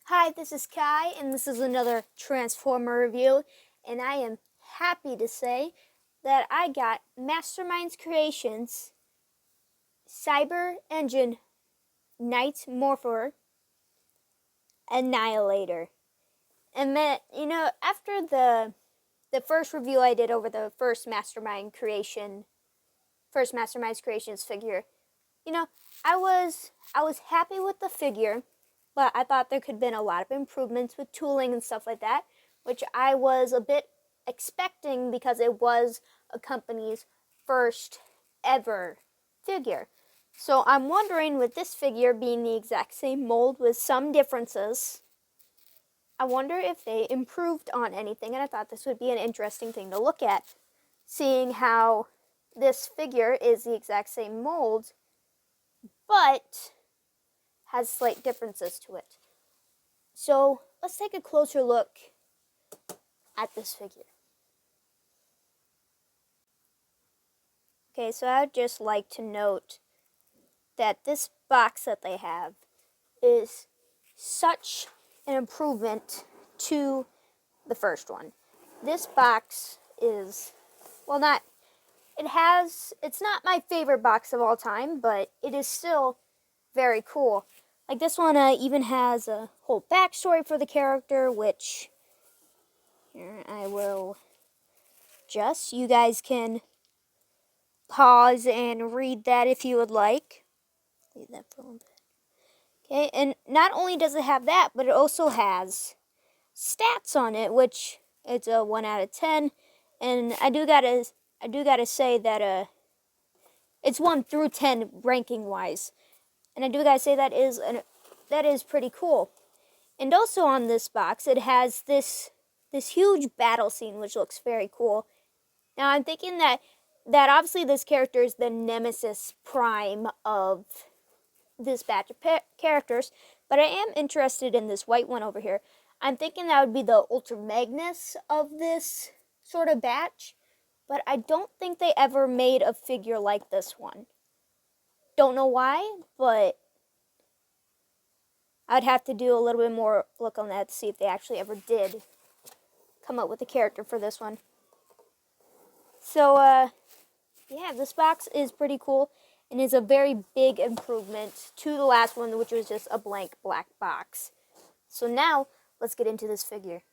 Hi, this is Kai, and this is another Transformer review, and I am happy to say that I got Mastermind Creations Cyber Engine Kight Morpher Annihilator. And after the first review I did over the first Mastermind Creations figure, I was happy with the figure. But I thought there could have been a lot of improvements with tooling and stuff like that, which I was a bit expecting because it was a company's first ever figure. So I'm wondering, with this figure being the exact same mold with some differences, I wonder if they improved on anything, and I thought this would be an interesting thing to look at, seeing how this figure is the exact same mold, but has slight differences to it. So let's take a closer look at this figure. Okay, so I'd just like to note that this box that they have is such an improvement to the first one. This box is, it's not my favorite box of all time, but it is still very cool. Like, this one even has a whole backstory for the character, which here I will you guys can pause and read that if you would like. Leave that for a little bit. Okay, and not only does it have that, but it also has stats on it, which it's a 1 out of 10. And I do gotta say that it's 1 through 10 ranking wise. And I do gotta say that is pretty cool. And also on this box, it has this huge battle scene, which looks very cool. Now I'm thinking that obviously this character is the Nemesis Prime of this batch of characters, but I am interested in this white one over here. I'm thinking that would be the Ultra Magnus of this sort of batch, but I don't think they ever made a figure like this one. Don't know why, but I'd have to do a little bit more look on that to see if they actually ever did come up with a character for this one. So, yeah, this box is pretty cool and is a very big improvement to the last one, which was just a blank black box. So now, let's get into this figure.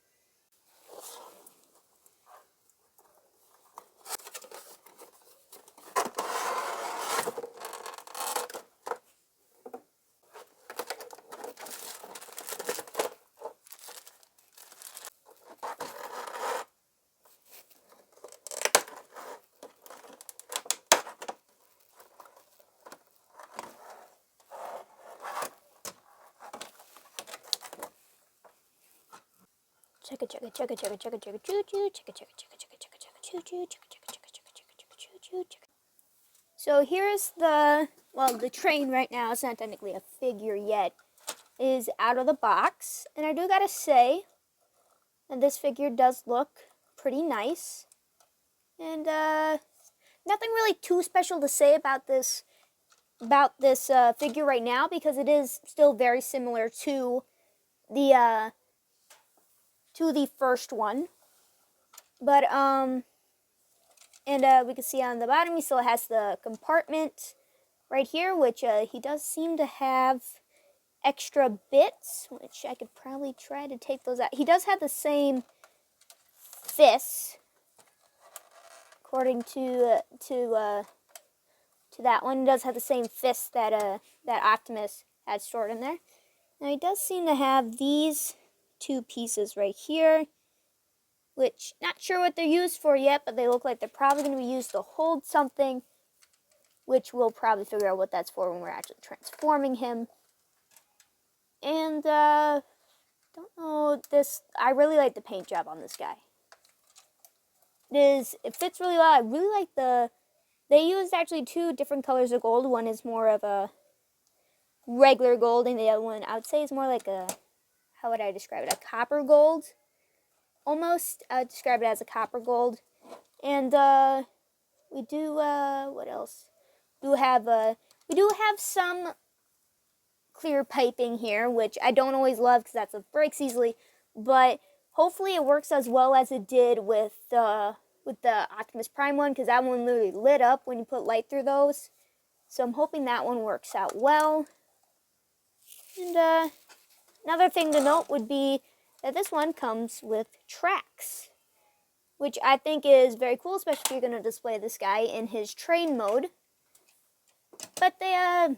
So here's the train right now. It's not technically a figure yet. Is out of the box, and I do gotta say that this figure does look pretty nice. And nothing really too special to say about this figure right now, because it is still very similar to the first one. But we can see on the bottom he still has the compartment right here, which he does seem to have extra bits, which I could probably try to take those out. He does have the same fists, according to that one. He does have the same fists that Optimus had stored in there. Now he does seem to have these two pieces right here, which not sure what they're used for yet, but they look like they're probably going to be used to hold something, which we'll probably figure out what that's for when we're actually transforming him. And don't know, I really like the paint job on this guy. It fits really well. I really like they used actually 2 different colors of gold. One is more of a regular gold, and the other one I would say is more like how would I describe it? A copper gold, almost. I would describe it as a copper gold. And we do what else? We do have some clear piping here, which I don't always love because that stuff breaks easily, but hopefully it works as well as it did with the Optimus Prime one, because that one literally lit up when you put light through those. So I'm hoping that one works out well. And another thing to note would be that this one comes with tracks, which I think is very cool, especially if you're going to display this guy in his train mode. But they're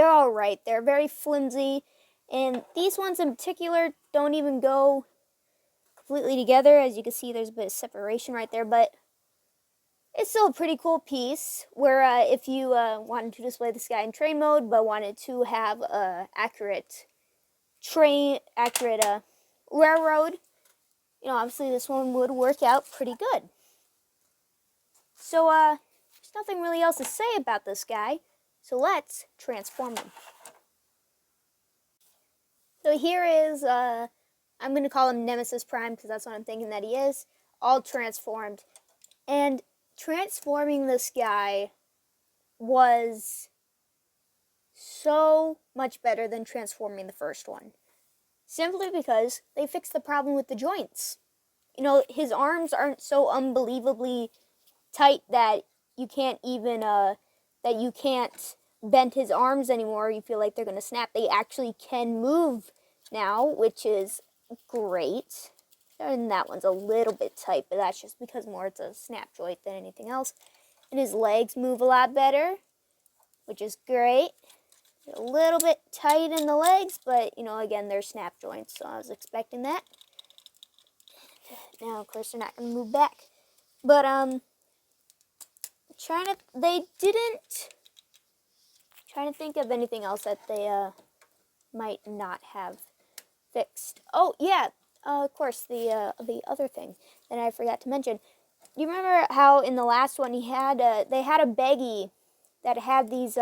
all right. They're very flimsy, and these ones in particular don't even go completely together. As you can see, there's a bit of separation right there, but it's still a pretty cool piece. Where if you wanted to display this guy in train mode, but wanted to have accurate railroad, you know, obviously this one would work out pretty good. So there's nothing really else to say about this guy. So let's transform him. So here is, I'm going to call him Nemesis Prime because that's what I'm thinking that he is, all transformed. And transforming this guy was so much better than transforming the first one. Simply because they fixed the problem with the joints. You know, his arms aren't so unbelievably tight that you can't even, that you can't bend his arms anymore. You feel like they're going to snap. They actually can move now, which is great. And that one's a little bit tight, but that's just because more it's a snap joint than anything else. And his legs move a lot better, which is great. A little bit tight in the legs, but, you know, again, they're snap joints, so I was expecting that. Now, of course, they're not going to move back. But, trying to think of anything else that they, might not have fixed. Oh, yeah, of course, the other thing that I forgot to mention. You remember how in the last one he had, they had a baggie that had these,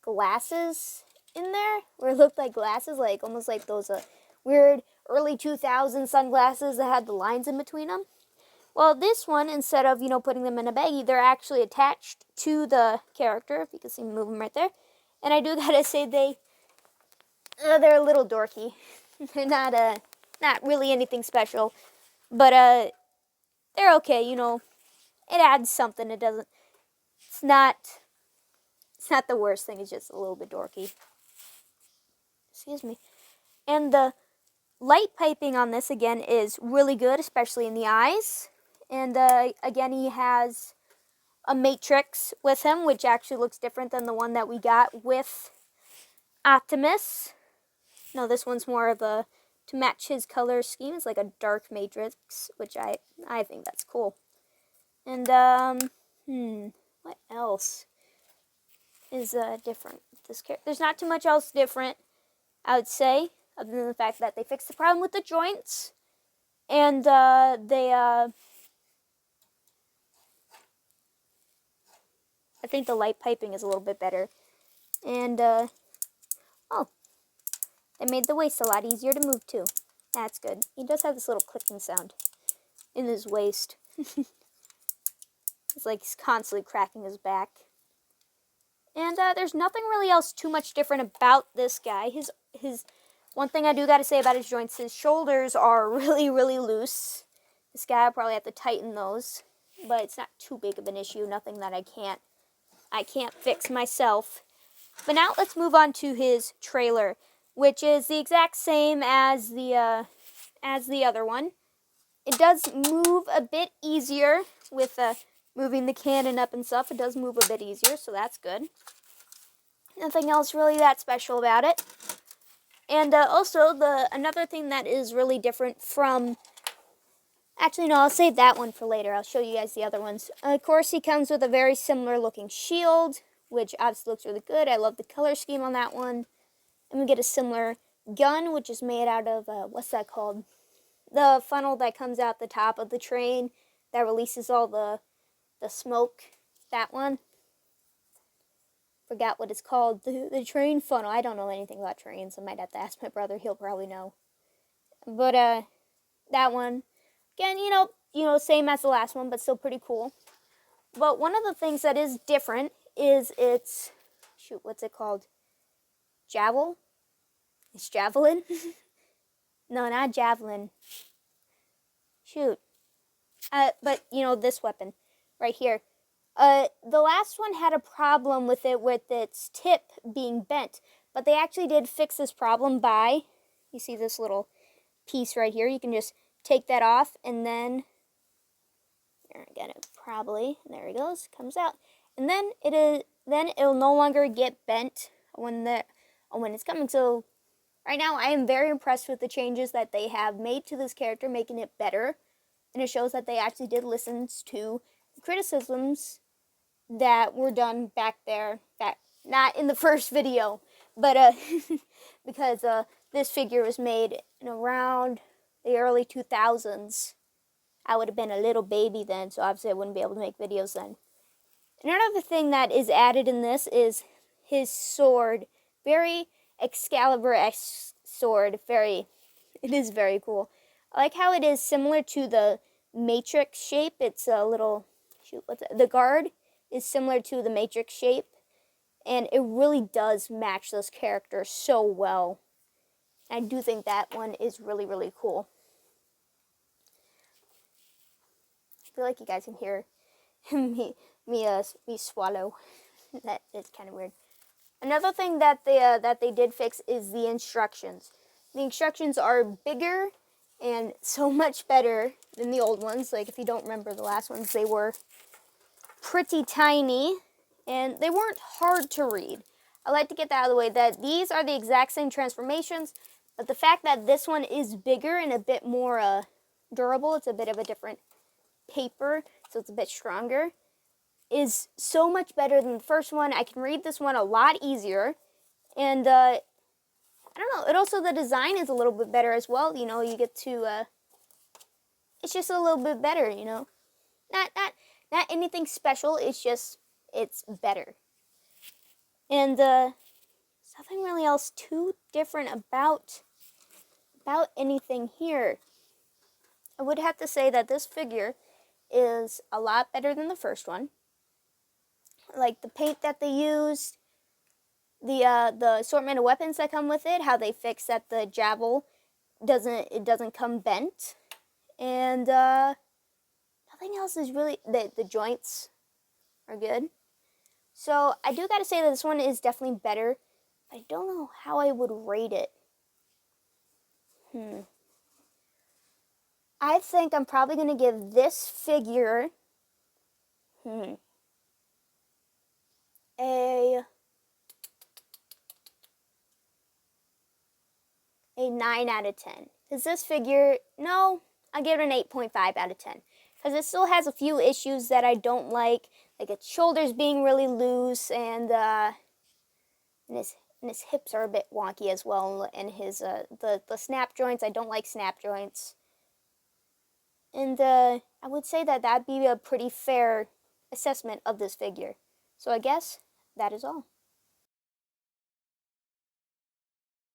glasses in there, where it looked like glasses, like almost like those weird early 2000s sunglasses that had the lines in between them. Well, this one, instead of, you know, putting them in a baggie, they're actually attached to the character. If you can see me move them right there. And I do gotta say they're a little dorky. They're not really anything special, but they're okay. You know, it adds something. It's not the worst thing. It's just a little bit dorky. Excuse me. And the light piping on this, again, is really good, especially in the eyes. And, again, he has a matrix with him, which actually looks different than the one that we got with Optimus. No, this one's more of a, to match his color scheme, it's like a dark matrix, which I think that's cool. And, what else is different? There's not too much else different, I would say, other than the fact that they fixed the problem with the joints, and I think the light piping is a little bit better, and oh, they made the waist a lot easier to move too. That's good. He does have this little clicking sound in his waist. It's like he's constantly cracking his back. And there's nothing really else too much different about this guy. His one thing I do got to say about his joints, his shoulders are really, really loose. This guy, I'll probably have to tighten those, but it's not too big of an issue. Nothing that I can't fix myself. But now let's move on to his trailer, which is the exact same as the other one. It does move a bit easier with moving the cannon up and stuff. It does move a bit easier, so that's good. Nothing else really that special about it. And also, another thing that is really different from... Actually, no, I'll save that one for later. I'll show you guys the other ones. Of course, he comes with a very similar looking shield, which obviously looks really good. I love the color scheme on that one. And we get a similar gun, which is made out of, what's that called? The funnel that comes out the top of the train that releases all the smoke. That one. Forgot what it's called. The train funnel. I don't know anything about trains. I might have to ask my brother. He'll probably know. But, that one. Again, you know, same as the last one, but still pretty cool. But one of the things that is different is its shoot, what's it called? Javel? It's javelin? No, not javelin. Shoot. But, you know, this weapon right here. The last one had a problem with it, with its tip being bent. But they actually did fix this problem by, you see this little piece right here. You can just take that off, and then, there, I got it probably. There it goes, comes out. And then it'll no longer get bent when it's coming. So right now, I am very impressed with the changes that they have made to this character, making it better. And it shows that they actually did listen to criticisms that were done back there, not in the first video, but because this figure was made in around the early 2000s. I would have been a little baby then, so obviously I wouldn't be able to make videos then. Another thing that is added in this is his sword. Very Excalibur-esque sword. It is very cool. I like how it is similar to the Matrix shape. It's a little, shoot, the guard is similar to the Matrix shape. And it really does match those characters so well. I do think that one is really, really cool. I feel like you guys can hear me swallow. That is kind of weird. Another thing that they did fix is the instructions. The instructions are bigger and so much better than the old ones. Like, if you don't remember the last ones, they were pretty tiny and they weren't hard to read. I like to get that out of the way, that these are the exact same transformations, but the fact that this one is bigger and a bit more durable, it's a bit of a different paper, so it's a bit stronger, is so much better than the first one. I can read this one a lot easier, and I don't know, it also, the design is a little bit better as well. You know, you get to, it's just a little bit better, you know. Not anything special, it's just, it's better. And nothing really else too different about anything here. I would have to say that this figure is a lot better than the first one. Like the paint that they used, the assortment of weapons that come with it, how they fix that the javel doesn't come bent, and nothing else is really, the joints are good. So I do gotta say that this one is definitely better. I don't know how I would rate it. I think I'm probably gonna give this figure a 9 out of 10. Because this figure, no, I'll give it an 8.5 out of 10. Because it still has a few issues that I don't like its shoulders being really loose, and his hips are a bit wonky as well, and his the snap joints, I don't like snap joints. And I would say that that'd be a pretty fair assessment of this figure. So I guess that is all.